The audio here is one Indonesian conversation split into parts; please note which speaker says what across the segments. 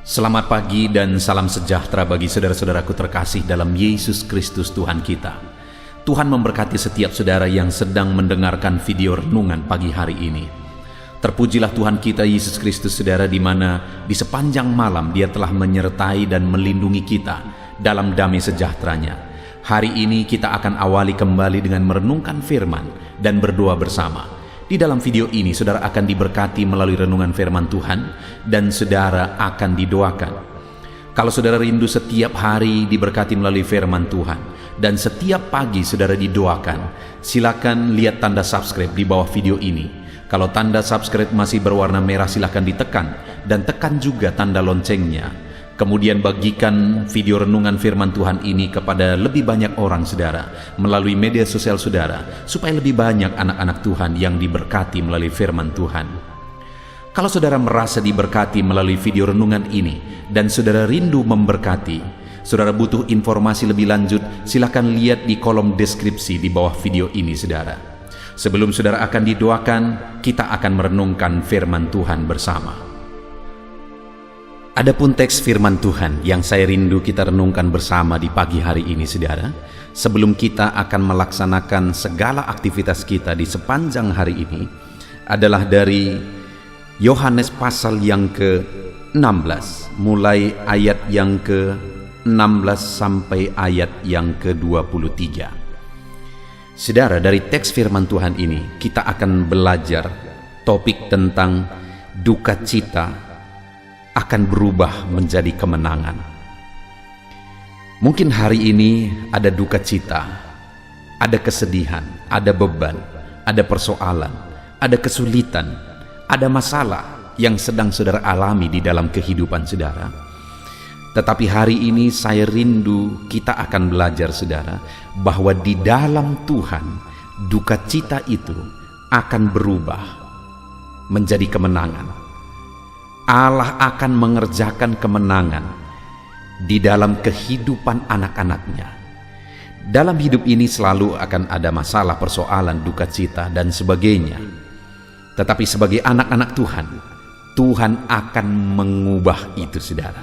Speaker 1: Selamat pagi dan salam sejahtera bagi saudara-saudaraku terkasih dalam Yesus Kristus Tuhan kita. Tuhan memberkati setiap saudara yang sedang mendengarkan video renungan pagi hari ini. Terpujilah Tuhan kita Yesus Kristus, saudara, di mana di sepanjang malam Dia telah menyertai dan melindungi kita dalam damai sejahteranya. Hari ini kita akan awali kembali dengan merenungkan firman dan berdoa bersama. Di dalam video ini saudara akan diberkati melalui renungan firman Tuhan dan saudara akan didoakan. Kalau saudara rindu setiap hari diberkati melalui firman Tuhan dan setiap pagi saudara didoakan, silakan lihat tanda subscribe di bawah video ini. Kalau tanda subscribe masih berwarna merah, silakan ditekan dan tekan juga tanda loncengnya. Kemudian bagikan video renungan firman Tuhan ini kepada lebih banyak orang saudara melalui media sosial saudara, supaya lebih banyak anak-anak Tuhan yang diberkati melalui firman Tuhan. Kalau saudara merasa diberkati melalui video renungan ini dan saudara rindu memberkati, saudara butuh informasi lebih lanjut, silakan lihat di kolom deskripsi di bawah video ini saudara. Sebelum saudara akan didoakan, kita akan merenungkan firman Tuhan bersama. Adapun teks firman Tuhan yang saya rindu kita renungkan bersama di pagi hari ini saudara, sebelum kita akan melaksanakan segala aktivitas kita di sepanjang hari ini, adalah dari Yohanes pasal yang ke-16, mulai ayat yang ke-16 sampai ayat yang ke-23. Saudara, dari teks firman Tuhan ini kita akan belajar topik tentang duka cita akan berubah menjadi kemenangan. Mungkin hari ini ada duka cita, ada kesedihan, ada beban, ada persoalan, ada kesulitan, ada masalah yang sedang saudara alami di dalam kehidupan saudara. Tetapi hari ini saya rindu kita akan belajar saudara, bahwa di dalam Tuhan duka cita itu akan berubah menjadi kemenangan. Allah akan mengerjakan kemenangan di dalam kehidupan anak-anaknya. Dalam hidup ini selalu akan ada masalah, persoalan, duka cita, dan sebagainya. Tetapi sebagai anak-anak Tuhan, Tuhan akan mengubah itu saudara.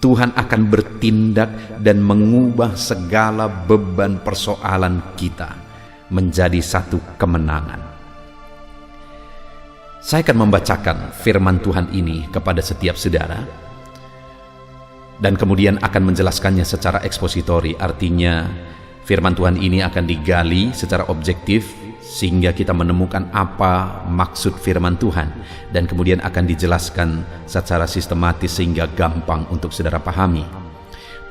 Speaker 1: Tuhan akan bertindak dan mengubah segala beban persoalan kita menjadi satu kemenangan. Saya akan membacakan firman Tuhan ini kepada setiap saudara dan kemudian akan menjelaskannya secara ekspositori. Artinya firman Tuhan ini akan digali secara objektif sehingga kita menemukan apa maksud firman Tuhan, dan kemudian akan dijelaskan secara sistematis sehingga gampang untuk saudara pahami.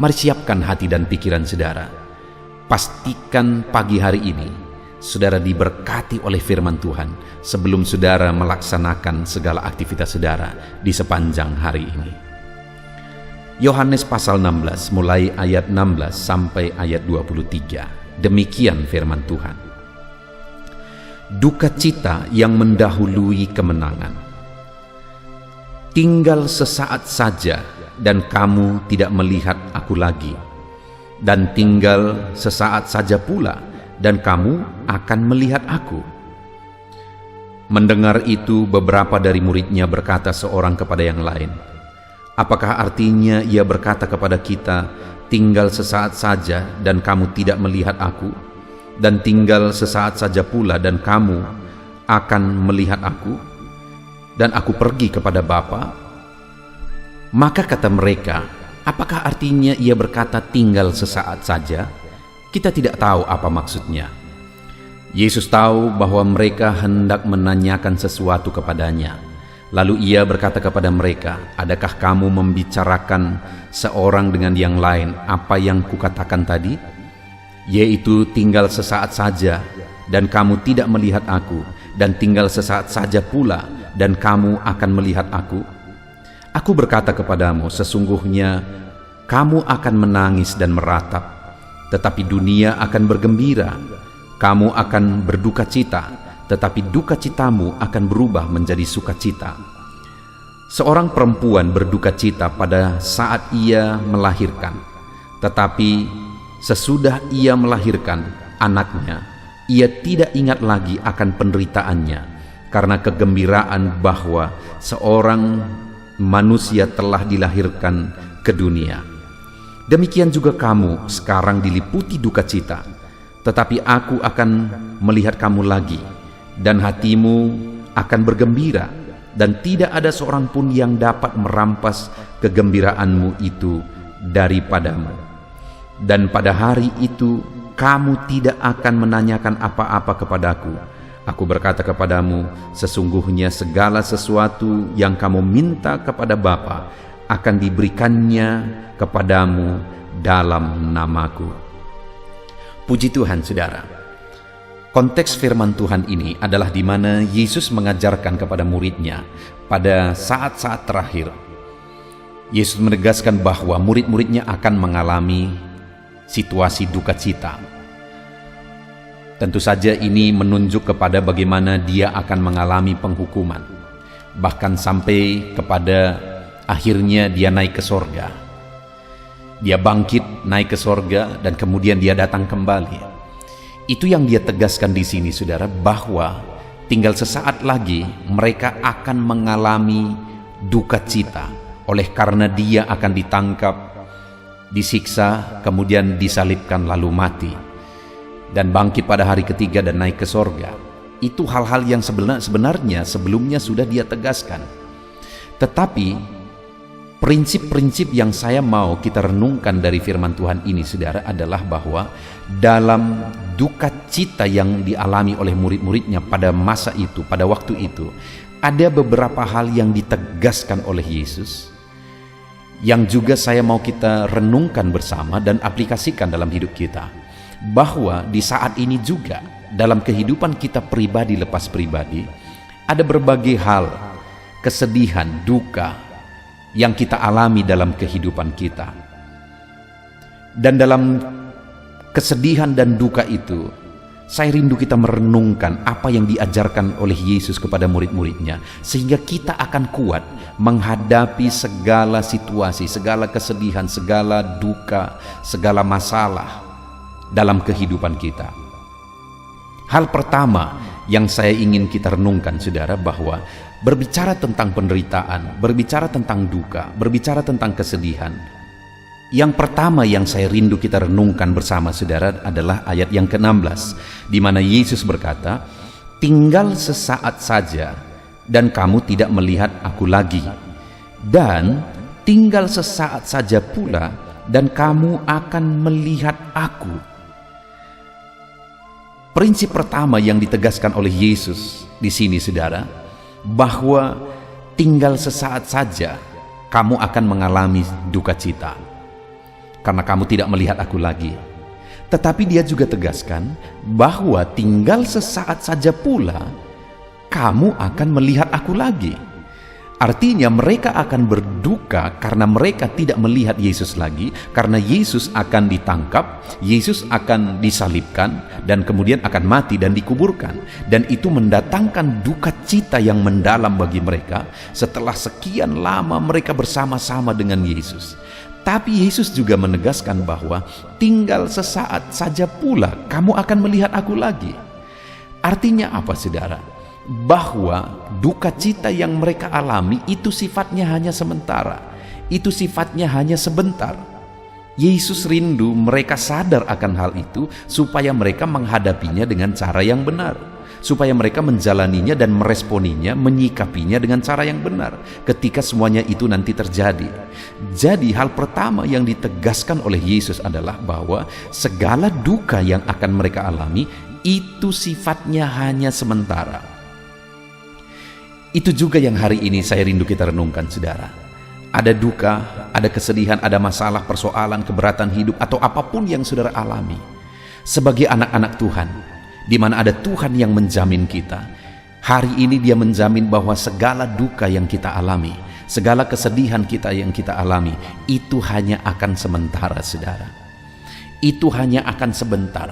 Speaker 1: Mari siapkan hati dan pikiran saudara. Pastikan pagi hari ini saudara diberkati oleh firman Tuhan sebelum saudara melaksanakan segala aktivitas saudara di sepanjang hari ini. Yohanes pasal 16 mulai ayat 16 sampai ayat 23. Demikian firman Tuhan. Duka cita yang mendahului kemenangan. Tinggal sesaat saja dan kamu tidak melihat aku lagi, dan tinggal sesaat saja pula dan kamu akan melihat aku. Mendengar itu, beberapa dari muridnya berkata seorang kepada yang lain, apakah artinya ia berkata kepada kita, tinggal sesaat saja dan kamu tidak melihat aku, dan tinggal sesaat saja pula dan kamu akan melihat aku, dan aku pergi kepada Bapa? Maka kata mereka, apakah artinya ia berkata tinggal sesaat saja? Kita tidak tahu apa maksudnya. Yesus tahu bahwa mereka hendak menanyakan sesuatu kepadanya. Lalu ia berkata kepada mereka, adakah kamu membicarakan seorang dengan yang lain apa yang kukatakan tadi? Yaitu tinggal sesaat saja dan kamu tidak melihat aku, dan tinggal sesaat saja pula dan kamu akan melihat aku. Aku berkata kepadamu, sesungguhnya kamu akan menangis dan meratap, tetapi dunia akan bergembira. Kamu akan berduka cita, tetapi duka citamu akan berubah menjadi sukacita. Seorang perempuan berduka cita pada saat ia melahirkan, tetapi sesudah ia melahirkan anaknya, ia tidak ingat lagi akan penderitaannya, karena kegembiraan bahwa seorang manusia telah dilahirkan ke dunia. Demikian juga kamu sekarang diliputi duka cita, tetapi aku akan melihat kamu lagi, dan hatimu akan bergembira, dan tidak ada seorang pun yang dapat merampas kegembiraanmu itu daripadamu. Dan pada hari itu kamu tidak akan menanyakan apa-apa kepadaku. Aku berkata kepadamu, sesungguhnya segala sesuatu yang kamu minta kepada Bapa akan diberikannya kepadamu dalam namaku. Puji Tuhan, saudara. Konteks firman Tuhan ini adalah di mana Yesus mengajarkan kepada muridnya pada saat-saat terakhir. Yesus menegaskan bahwa murid-muridnya akan mengalami situasi duka cita. Tentu saja ini menunjuk kepada bagaimana dia akan mengalami penghukuman, bahkan sampai kepada akhirnya dia naik ke sorga. Dia bangkit naik ke sorga dan kemudian dia datang kembali. Itu yang dia tegaskan di sini, saudara, bahwa tinggal sesaat lagi mereka akan mengalami duka cita oleh karena dia akan ditangkap, disiksa, kemudian disalibkan lalu mati, dan bangkit pada hari ketiga dan naik ke sorga. Itu hal-hal yang sebenarnya sebelumnya sudah dia tegaskan. Tetapi prinsip-prinsip yang saya mau kita renungkan dari firman Tuhan ini, saudara, adalah bahwa dalam duka cita yang dialami oleh murid-muridnya pada masa itu, pada waktu itu, ada beberapa hal yang ditegaskan oleh Yesus yang juga saya mau kita renungkan bersama dan aplikasikan dalam hidup kita. Bahwa di saat ini juga dalam kehidupan kita pribadi lepas pribadi ada berbagai hal, kesedihan, duka yang kita alami dalam kehidupan kita. Dan dalam kesedihan dan duka itu, saya rindu kita merenungkan apa yang diajarkan oleh Yesus kepada murid-muridnya, sehingga kita akan kuat menghadapi segala situasi, segala kesedihan, segala duka, segala masalah dalam kehidupan kita. Hal pertama yang saya ingin kita renungkan, saudara, bahwa berbicara tentang penderitaan, berbicara tentang duka, berbicara tentang kesedihan, yang pertama yang saya rindu kita renungkan bersama, saudara, adalah ayat yang ke-16, di mana Yesus berkata, tinggal sesaat saja dan kamu tidak melihat aku lagi, dan tinggal sesaat saja pula dan kamu akan melihat aku. Prinsip pertama yang ditegaskan oleh Yesus di sini, saudara, bahwa tinggal sesaat saja kamu akan mengalami duka cita karena kamu tidak melihat aku lagi. Tetapi dia juga tegaskan bahwa tinggal sesaat saja pula kamu akan melihat aku lagi. Artinya mereka akan berduka karena mereka tidak melihat Yesus lagi, karena Yesus akan ditangkap, Yesus akan disalibkan, dan kemudian akan mati dan dikuburkan. Dan itu mendatangkan duka cita yang mendalam bagi mereka setelah sekian lama mereka bersama-sama dengan Yesus. Tapi Yesus juga menegaskan bahwa tinggal sesaat saja pula kamu akan melihat aku lagi. Artinya apa, saudara? Bahwa duka cita yang mereka alami itu sifatnya hanya sementara, itu sifatnya hanya sebentar. Yesus rindu mereka sadar akan hal itu supaya mereka menghadapinya dengan cara yang benar, supaya mereka menjalaninya dan meresponinya, menyikapinya dengan cara yang benar ketika semuanya itu nanti terjadi. Jadi hal pertama yang ditegaskan oleh Yesus adalah bahwa segala duka yang akan mereka alami itu sifatnya hanya sementara. Itu juga yang hari ini saya rindu kita renungkan, saudara. Ada duka, ada kesedihan, ada masalah, persoalan, keberatan hidup, atau apapun yang saudara alami sebagai anak-anak Tuhan, di mana ada Tuhan yang menjamin kita. Hari ini dia menjamin bahwa segala duka yang kita alami, segala kesedihan kita yang kita alami, itu hanya akan sementara, saudara. Itu hanya akan sebentar.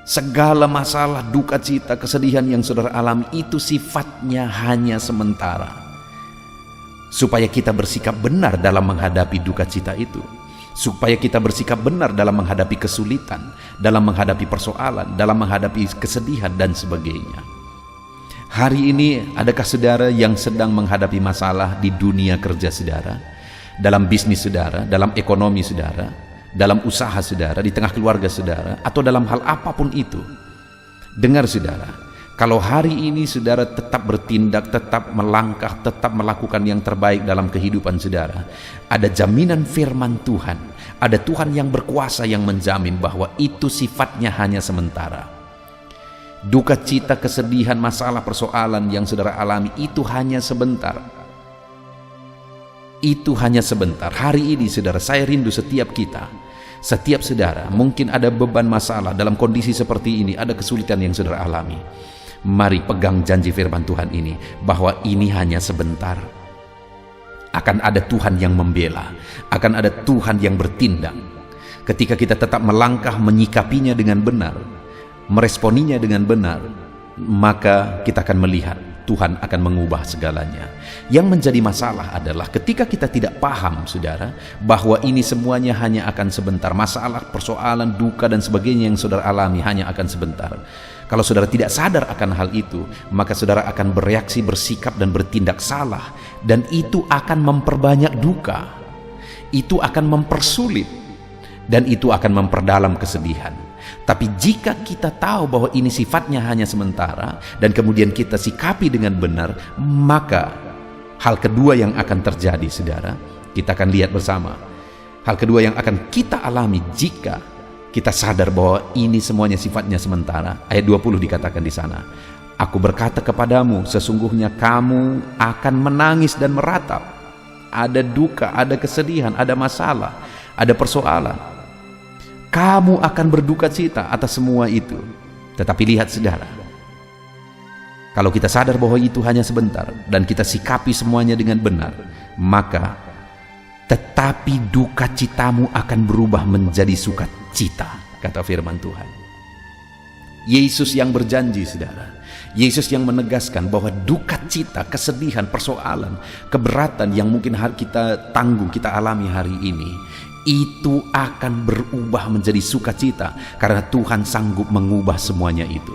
Speaker 1: Segala masalah, duka cita, kesedihan yang saudara alami itu sifatnya hanya sementara. Supaya kita bersikap benar dalam menghadapi duka cita itu, supaya kita bersikap benar dalam menghadapi kesulitan, dalam menghadapi persoalan, dalam menghadapi kesedihan dan sebagainya. Hari ini adakah saudara yang sedang menghadapi masalah di dunia kerja saudara, dalam bisnis saudara, dalam ekonomi saudara, dalam usaha saudara, di tengah keluarga saudara, atau dalam hal apapun itu? Dengar saudara, kalau hari ini saudara tetap bertindak, tetap melangkah, tetap melakukan yang terbaik dalam kehidupan saudara, ada jaminan firman Tuhan, ada Tuhan yang berkuasa yang menjamin bahwa itu sifatnya hanya sementara. Duka cita, kesedihan, masalah, persoalan yang saudara alami itu hanya sebentar. Itu hanya sebentar. Hari ini saudara, saya rindu setiap kita, setiap saudara, mungkin ada beban masalah dalam kondisi seperti ini, ada kesulitan yang saudara alami. Mari pegang janji firman Tuhan ini, bahwa ini hanya sebentar. Akan ada Tuhan yang membela, akan ada Tuhan yang bertindak. Ketika kita tetap melangkah, menyikapinya dengan benar, meresponinya dengan benar, maka kita akan melihat Tuhan akan mengubah segalanya. Yang menjadi masalah adalah ketika kita tidak paham saudara, bahwa ini semuanya hanya akan sebentar. Masalah, persoalan, duka dan sebagainya yang saudara alami hanya akan sebentar. Kalau saudara tidak sadar akan hal itu, maka saudara akan bereaksi, bersikap dan bertindak salah, dan itu akan memperbanyak duka, itu akan mempersulit, dan itu akan memperdalam kesedihan. Tapi jika kita tahu bahwa ini sifatnya hanya sementara, dan kemudian kita sikapi dengan benar, maka hal kedua yang akan terjadi saudara, kita akan lihat bersama. Hal kedua yang akan kita alami jika kita sadar bahwa ini semuanya sifatnya sementara. Ayat 20 dikatakan di sana, aku berkata kepadamu, sesungguhnya kamu akan menangis dan meratap. Ada duka, ada kesedihan, ada masalah, ada persoalan. Kamu akan berduka cita atas semua itu. Tetapi lihat saudara, kalau kita sadar bahwa itu hanya sebentar dan kita sikapi semuanya dengan benar, maka tetapi duka citamu akan berubah menjadi sukacita, kata firman Tuhan. Yesus yang berjanji saudara, Yesus yang menegaskan bahwa duka cita, kesedihan, persoalan, keberatan yang mungkin kita tanggung, kita alami hari ini, itu akan berubah menjadi sukacita karena Tuhan sanggup mengubah semuanya itu.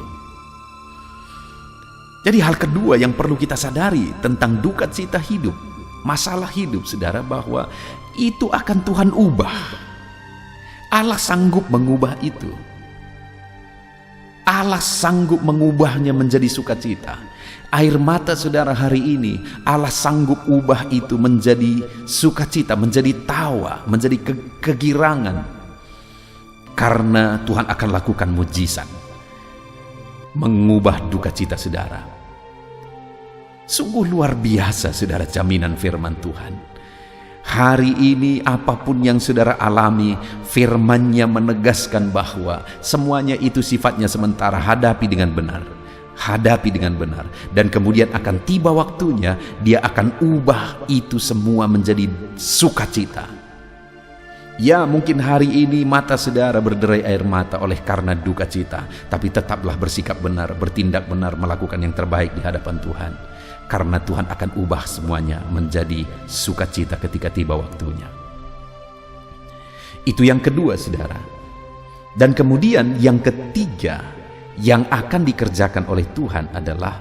Speaker 1: Jadi hal kedua yang perlu kita sadari tentang duka cita hidup, masalah hidup saudara, bahwa itu akan Tuhan ubah. Allah sanggup mengubah itu. Allah sanggup mengubahnya menjadi sukacita. Air mata saudara hari ini, Allah sanggup ubah itu menjadi sukacita, menjadi tawa, menjadi kegirangan. Karena Tuhan akan lakukan mujizat, mengubah duka cita saudara. Sungguh luar biasa saudara jaminan firman Tuhan. Hari ini apapun yang saudara alami, firman-Nya menegaskan bahwa semuanya itu sifatnya sementara. Hadapi dengan benar. Hadapi dengan benar, dan kemudian akan tiba waktunya Dia akan ubah itu semua menjadi sukacita. Ya, mungkin hari ini mata saudara berderai air mata oleh karena duka cita, tapi tetaplah bersikap benar, bertindak benar, melakukan yang terbaik di hadapan Tuhan, karena Tuhan akan ubah semuanya menjadi sukacita ketika tiba waktunya. Itu yang kedua saudara. Dan kemudian yang ketiga yang akan dikerjakan oleh Tuhan adalah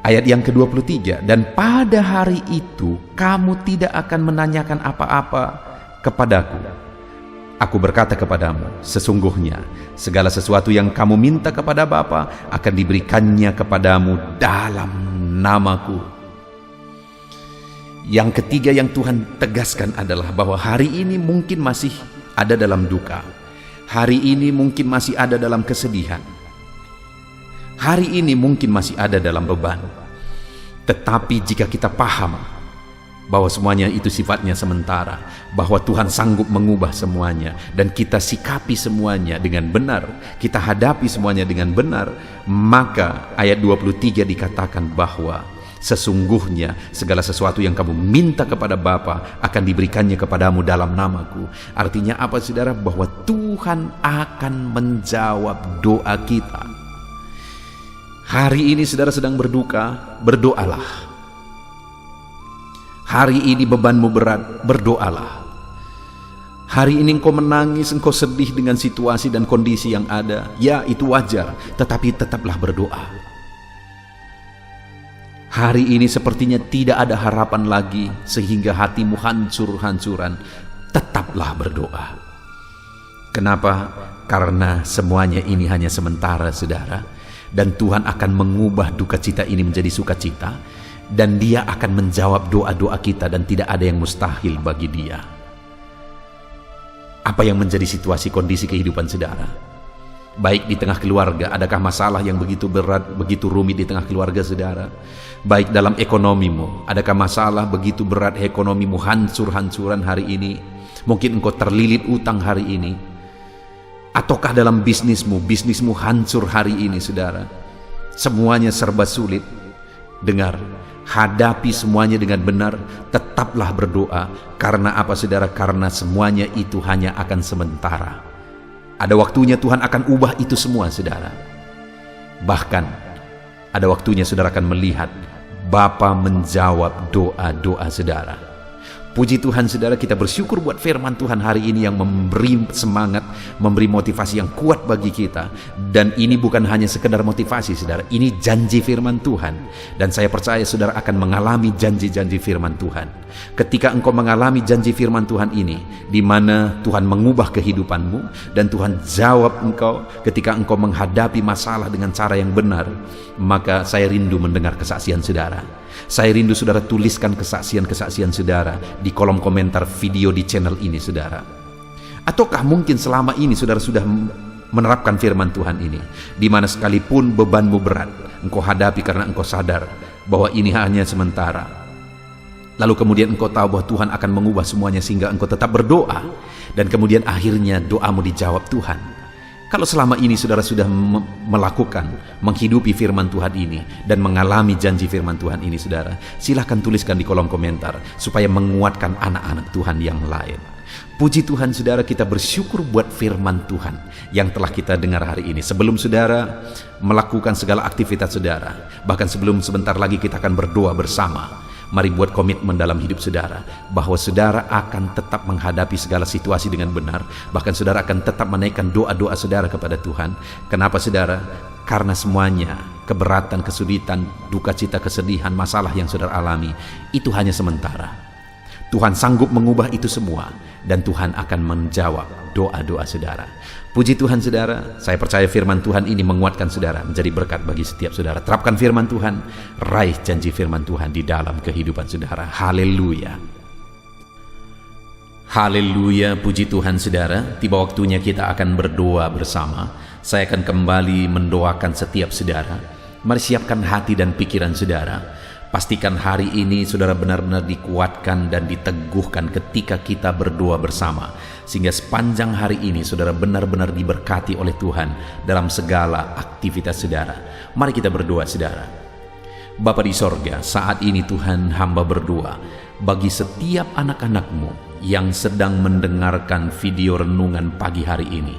Speaker 1: ayat yang ke-23, dan pada hari itu kamu tidak akan menanyakan apa-apa kepadaku. Aku berkata kepadamu, sesungguhnya segala sesuatu yang kamu minta kepada Bapa akan diberikannya kepadamu dalam namaku. Yang ketiga yang Tuhan tegaskan adalah bahwa hari ini mungkin masih ada dalam duka, hari ini mungkin masih ada dalam kesedihan, hari ini mungkin masih ada dalam beban. Tetapi jika kita paham bahwa semuanya itu sifatnya sementara, bahwa Tuhan sanggup mengubah semuanya, dan kita sikapi semuanya dengan benar, kita hadapi semuanya dengan benar, maka ayat 23 dikatakan bahwa sesungguhnya segala sesuatu yang kamu minta kepada Bapa akan diberikannya kepadamu dalam namaku. Artinya apa saudara? Bahwa Tuhan akan menjawab doa kita. Hari ini saudara sedang berduka, berdoalah. Hari ini bebanmu berat, berdoalah. Hari ini engkau menangis, engkau sedih dengan situasi dan kondisi yang ada. Ya, itu wajar, tetapi tetaplah berdoa. Hari ini sepertinya tidak ada harapan lagi sehingga hatimu hancur-hancuran. Tetaplah berdoa. Kenapa? Karena semuanya ini hanya sementara, saudara. Dan Tuhan akan mengubah duka cita ini menjadi sukacita. Dan Dia akan menjawab doa-doa kita dan tidak ada yang mustahil bagi Dia. Apa yang menjadi situasi kondisi kehidupan saudara? Baik di tengah keluarga, adakah masalah yang begitu berat, begitu rumit di tengah keluarga saudara? Baik dalam ekonomimu, adakah masalah begitu berat ekonomimu hancur-hancuran hari ini? Mungkin engkau terlilit utang hari ini. Ataukah dalam bisnismu hancur hari ini saudara? Semuanya serba sulit. Dengar, hadapi semuanya dengan benar, tetaplah berdoa. Karena apa saudara? Karena semuanya itu hanya akan sementara. Ada waktunya Tuhan akan ubah itu semua saudara. Bahkan ada waktunya saudara akan melihat Bapa menjawab doa-doa saudara. Puji Tuhan saudara, kita bersyukur buat firman Tuhan hari ini yang memberi semangat, memberi motivasi yang kuat bagi kita. Dan ini bukan hanya sekedar motivasi saudara, ini janji firman Tuhan. Dan saya percaya saudara akan mengalami janji-janji firman Tuhan. Ketika engkau mengalami janji firman Tuhan ini, di mana Tuhan mengubah kehidupanmu dan Tuhan jawab engkau ketika engkau menghadapi masalah dengan cara yang benar, maka saya rindu mendengar kesaksian saudara. Saya rindu saudara tuliskan kesaksian-kesaksian saudara di kolom komentar video di channel ini saudara. Ataukah mungkin selama ini saudara sudah menerapkan firman Tuhan ini, di mana sekalipun bebanmu berat, engkau hadapi karena engkau sadar bahwa ini hanya sementara. Lalu kemudian engkau tahu bahwa Tuhan akan mengubah semuanya sehingga engkau tetap berdoa, dan kemudian akhirnya doamu dijawab Tuhan. Kalau selama ini saudara sudah menghidupi firman Tuhan ini dan mengalami janji firman Tuhan ini saudara, silahkan tuliskan di kolom komentar supaya menguatkan anak-anak Tuhan yang lain. Puji Tuhan saudara, kita bersyukur buat firman Tuhan yang telah kita dengar hari ini. Sebelum saudara melakukan segala aktivitas saudara, bahkan sebelum sebentar lagi kita akan berdoa bersama, mari buat komitmen dalam hidup saudara bahwa saudara akan tetap menghadapi segala situasi dengan benar. Bahkan saudara akan tetap menaikkan doa-doa saudara kepada Tuhan. Kenapa saudara? Karena semuanya, keberatan, kesulitan, duka cita, kesedihan, masalah yang saudara alami, itu hanya sementara. Tuhan sanggup mengubah itu semua dan Tuhan akan menjawab doa-doa saudara. Puji Tuhan saudara, saya percaya firman Tuhan ini menguatkan saudara, menjadi berkat bagi setiap saudara. Terapkan firman Tuhan, raih janji firman Tuhan di dalam kehidupan saudara. Haleluya. Haleluya, puji Tuhan saudara. Tiba waktunya kita akan berdoa bersama. Saya akan kembali mendoakan setiap saudara. Mari siapkan hati dan pikiran saudara. Pastikan hari ini saudara benar-benar dikuatkan dan diteguhkan ketika kita berdoa bersama, sehingga sepanjang hari ini saudara benar-benar diberkati oleh Tuhan dalam segala aktivitas saudara. Mari kita berdoa saudara. Bapa di sorga, saat ini Tuhan hamba berdoa bagi setiap anak-anak-Mu yang sedang mendengarkan video renungan pagi hari ini.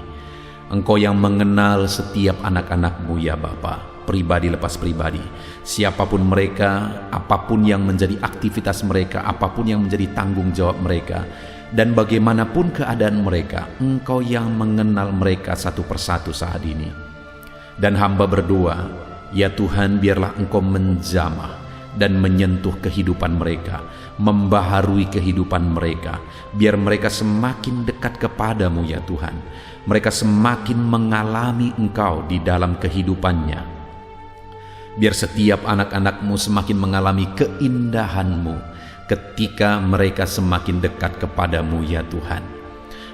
Speaker 1: Engkau yang mengenal setiap anak-anak-Mu ya Bapa, pribadi lepas pribadi, siapapun mereka, apapun yang menjadi aktivitas mereka, apapun yang menjadi tanggung jawab mereka, dan bagaimanapun keadaan mereka, Engkau yang mengenal mereka satu persatu saat ini. Dan hamba berdoa, ya Tuhan, biarlah Engkau menjamah dan menyentuh kehidupan mereka, membaharui kehidupan mereka, biar mereka semakin dekat kepadamu ya Tuhan. Mereka semakin mengalami Engkau di dalam kehidupannya. Biar setiap anak-anak-Mu semakin mengalami keindahan-Mu ketika mereka semakin dekat kepadamu ya Tuhan.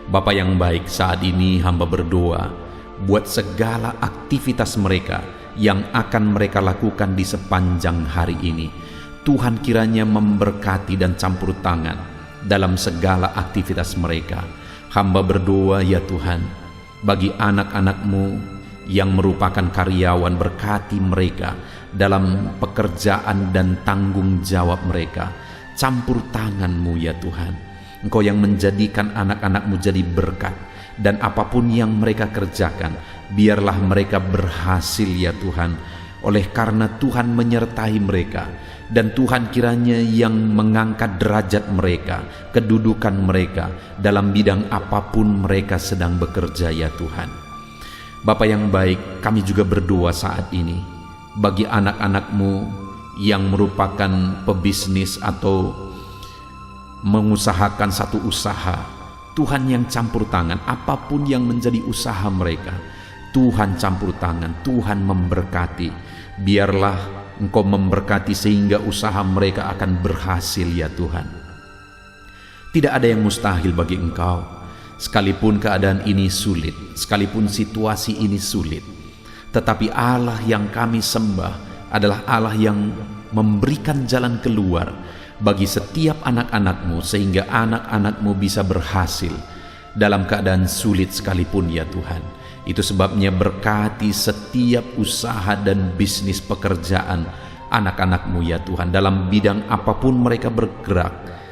Speaker 1: Bapa yang baik, saat ini hamba berdoa buat segala aktivitas mereka yang akan mereka lakukan di sepanjang hari ini. Tuhan kiranya memberkati dan campur tangan dalam segala aktivitas mereka. Hamba berdoa ya Tuhan, bagi anak-anak-Mu yang merupakan karyawan, berkati mereka dalam pekerjaan dan tanggung jawab mereka. Campur tangan-Mu ya Tuhan. Engkau yang menjadikan anak-anak-Mu jadi berkat, dan apapun yang mereka kerjakan, biarlah mereka berhasil ya Tuhan, oleh karena Tuhan menyertai mereka. Dan Tuhan kiranya yang mengangkat derajat mereka, kedudukan mereka dalam bidang apapun mereka sedang bekerja ya Tuhan. Bapa yang baik, kami juga berdoa saat ini bagi anak-anak-Mu yang merupakan pebisnis atau mengusahakan satu usaha, Tuhan yang campur tangan. Apapun yang menjadi usaha mereka, Tuhan campur tangan, Tuhan memberkati. Biarlah Engkau memberkati sehingga usaha mereka akan berhasil ya Tuhan. Tidak ada yang mustahil bagi Engkau. Sekalipun keadaan ini sulit, sekalipun situasi ini sulit, tetapi Allah yang kami sembah adalah Allah yang memberikan jalan keluar bagi setiap anak-anak-Mu, sehingga anak-anak-Mu bisa berhasil dalam keadaan sulit sekalipun ya Tuhan. Itu sebabnya berkati setiap usaha dan bisnis pekerjaan anak-anak-Mu ya Tuhan, dalam bidang apapun mereka bergerak.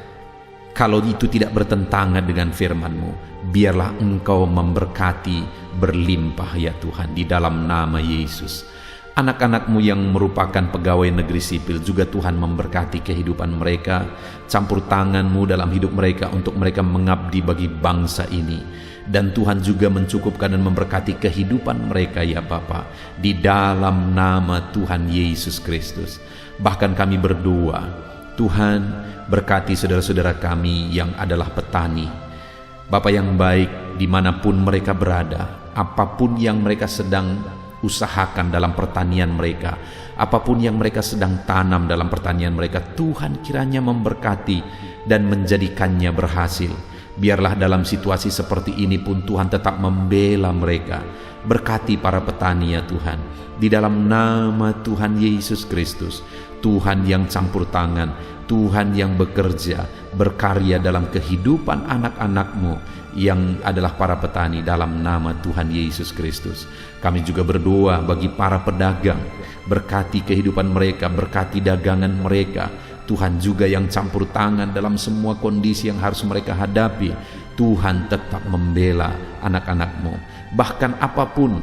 Speaker 1: Kalau itu tidak bertentangan dengan firman-Mu, biarlah Engkau memberkati berlimpah ya Tuhan, di dalam nama Yesus. Anak-anak-Mu yang merupakan pegawai negeri sipil juga Tuhan memberkati kehidupan mereka, campur tangan-Mu dalam hidup mereka untuk mereka mengabdi bagi bangsa ini. Dan Tuhan juga mencukupkan dan memberkati kehidupan mereka ya Bapa, di dalam nama Tuhan Yesus Kristus. Bahkan kami berdoa, Tuhan berkati saudara-saudara kami yang adalah petani. Bapa yang baik, dimanapun mereka berada, apapun yang mereka sedang usahakan dalam pertanian mereka, apapun yang mereka sedang tanam dalam pertanian mereka, Tuhan kiranya memberkati dan menjadikannya berhasil. Biarlah dalam situasi seperti ini pun Tuhan tetap membela mereka. Berkati para petani ya Tuhan, di dalam nama Tuhan Yesus Kristus. Tuhan yang campur tangan, Tuhan yang bekerja, berkarya dalam kehidupan anak-anak-Mu yang adalah para petani, dalam nama Tuhan Yesus Kristus. Kami juga berdoa bagi para pedagang, berkati kehidupan mereka, berkati dagangan mereka. Tuhan juga yang campur tangan dalam semua kondisi yang harus mereka hadapi. Tuhan tetap membela anak-anak-Mu. Bahkan apapun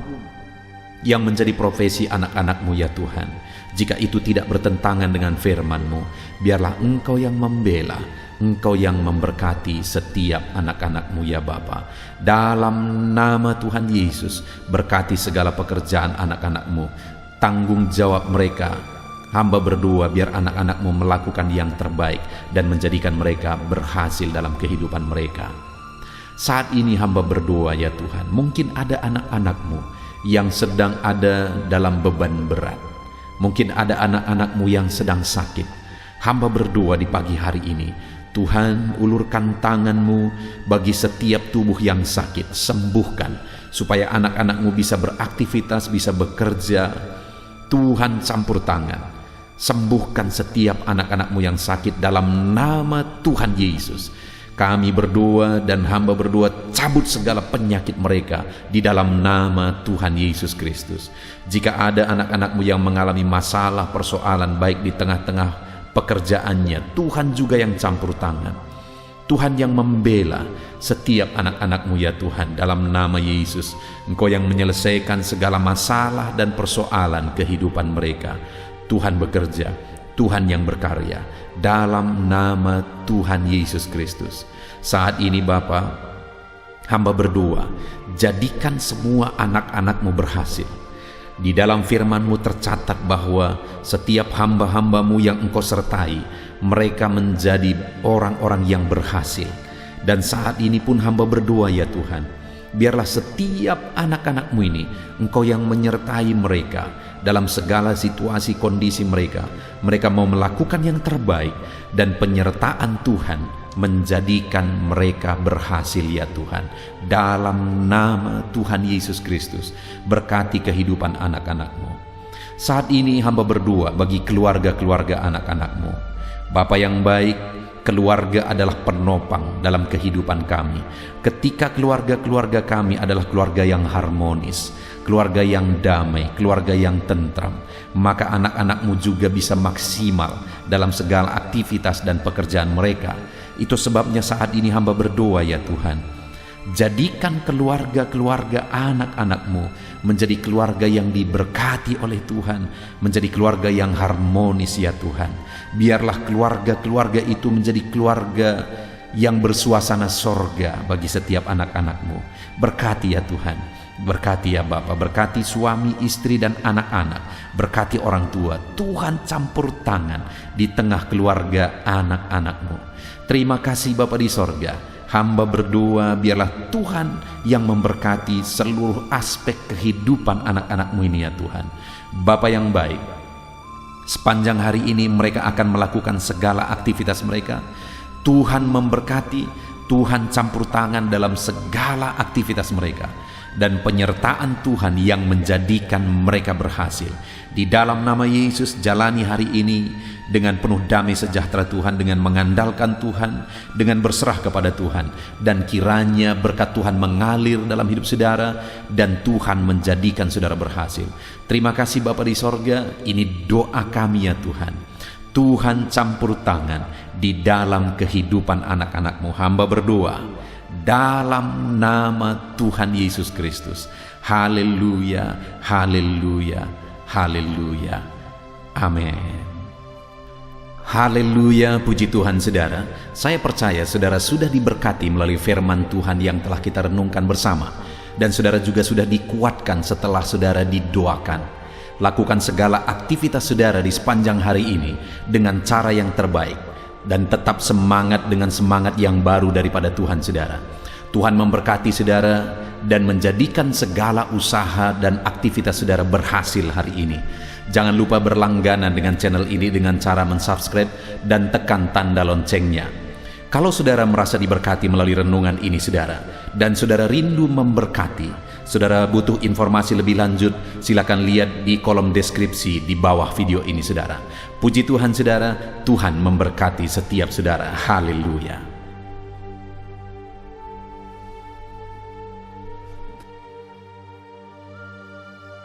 Speaker 1: yang menjadi profesi anak-anak-Mu ya Tuhan, jika itu tidak bertentangan dengan firman-Mu, biarlah Engkau yang membela, Engkau yang memberkati setiap anak-anak-Mu ya Bapa. Dalam nama Tuhan Yesus, berkati segala pekerjaan anak-anak-Mu, tanggung jawab mereka. Hamba berdoa biar anak-anak-Mu melakukan yang terbaik dan menjadikan mereka berhasil dalam kehidupan mereka. Saat ini hamba berdoa ya Tuhan, mungkin ada anak-anak-Mu yang sedang ada dalam beban berat. Mungkin ada anak-anak-Mu yang sedang sakit. Hamba berdoa di pagi hari ini, Tuhan, ulurkan tangan-Mu bagi setiap tubuh yang sakit, sembuhkan, supaya anak-anak-Mu bisa beraktivitas, bisa bekerja. Tuhan campur tangan, sembuhkan setiap anak-anak-Mu yang sakit dalam nama Tuhan Yesus. Kami berdoa dan hamba berdoa, cabut segala penyakit mereka di dalam nama Tuhan Yesus Kristus. Jika ada anak-anak-Mu yang mengalami masalah, persoalan baik di tengah-tengah pekerjaannya, Tuhan juga yang campur tangan. Tuhan yang membela setiap anak-anak-Mu ya Tuhan, dalam nama Yesus. Engkau yang menyelesaikan segala masalah dan persoalan kehidupan mereka. Tuhan bekerja, Tuhan yang berkarya, dalam nama Tuhan Yesus Kristus. Saat ini Bapa, hamba berdoa, jadikan semua anak-anak-Mu berhasil. Di dalam firman-Mu tercatat bahwa setiap hamba-hamba-Mu yang Engkau sertai, mereka menjadi orang-orang yang berhasil. Dan saat ini pun hamba berdoa ya Tuhan, biarlah setiap anak-anak-Mu ini Engkau yang menyertai mereka dalam segala situasi kondisi mereka. Mereka mau melakukan yang terbaik, dan penyertaan Tuhan menjadikan mereka berhasil ya Tuhan. Dalam nama Tuhan Yesus Kristus, berkati kehidupan anak-anak-Mu. Saat ini hamba berdoa bagi keluarga-keluarga anak-anak-Mu. Bapa yang baik, keluarga adalah penopang dalam kehidupan kami. Ketika keluarga-keluarga kami adalah keluarga yang harmonis, keluarga yang damai, keluarga yang tentram, maka anak-anak-Mu juga bisa maksimal dalam segala aktivitas dan pekerjaan mereka. Itu sebabnya saat ini hamba berdoa ya Tuhan, jadikan keluarga-keluarga anak-anak-Mu menjadi keluarga yang diberkati oleh Tuhan, menjadi keluarga yang harmonis ya Tuhan. Biarlah keluarga-keluarga itu menjadi keluarga yang bersuasana sorga bagi setiap anak-anak-Mu. Berkati ya Tuhan, Berkati ya Bapa, berkati suami, istri, dan anak-anak. Berkati orang tua. Tuhan campur tangan di tengah keluarga anak-anak-Mu. Terima kasih Bapa di sorga. Hamba berdoa biarlah Tuhan yang memberkati seluruh aspek kehidupan anak-anak-Mu ini ya Tuhan. Bapa yang baik, sepanjang hari ini mereka akan melakukan segala aktivitas mereka. Tuhan memberkati, Tuhan campur tangan dalam segala aktivitas mereka, dan penyertaan Tuhan yang menjadikan mereka berhasil. Di dalam nama Yesus, jalani hari ini dengan penuh damai sejahtera Tuhan, dengan mengandalkan Tuhan, dengan berserah kepada Tuhan, dan kiranya berkat Tuhan mengalir dalam hidup saudara, dan Tuhan menjadikan saudara berhasil. Terima kasih Bapa di sorga, ini doa kami ya Tuhan. Tuhan campur tangan di dalam kehidupan anak-anak-Mu. Hamba berdoa dalam nama Tuhan Yesus Kristus. Haleluya, haleluya, haleluya. Amin. Haleluya, puji Tuhan saudara. Saya percaya saudara sudah diberkati melalui firman Tuhan yang telah kita renungkan bersama. Dan saudara juga sudah dikuatkan setelah saudara didoakan. Lakukan segala aktivitas saudara di sepanjang hari ini dengan cara yang terbaik, dan tetap semangat dengan semangat yang baru daripada Tuhan saudara. Tuhan memberkati saudara dan menjadikan segala usaha dan aktivitas saudara berhasil hari ini. Jangan lupa berlangganan dengan channel ini dengan cara mensubscribe dan tekan tanda loncengnya. Kalau saudara merasa diberkati melalui renungan ini saudara, dan saudara rindu memberkati, saudara butuh informasi lebih lanjut, silakan lihat di kolom deskripsi di bawah video ini saudara. Puji Tuhan saudara, Tuhan memberkati setiap saudara. Haleluya.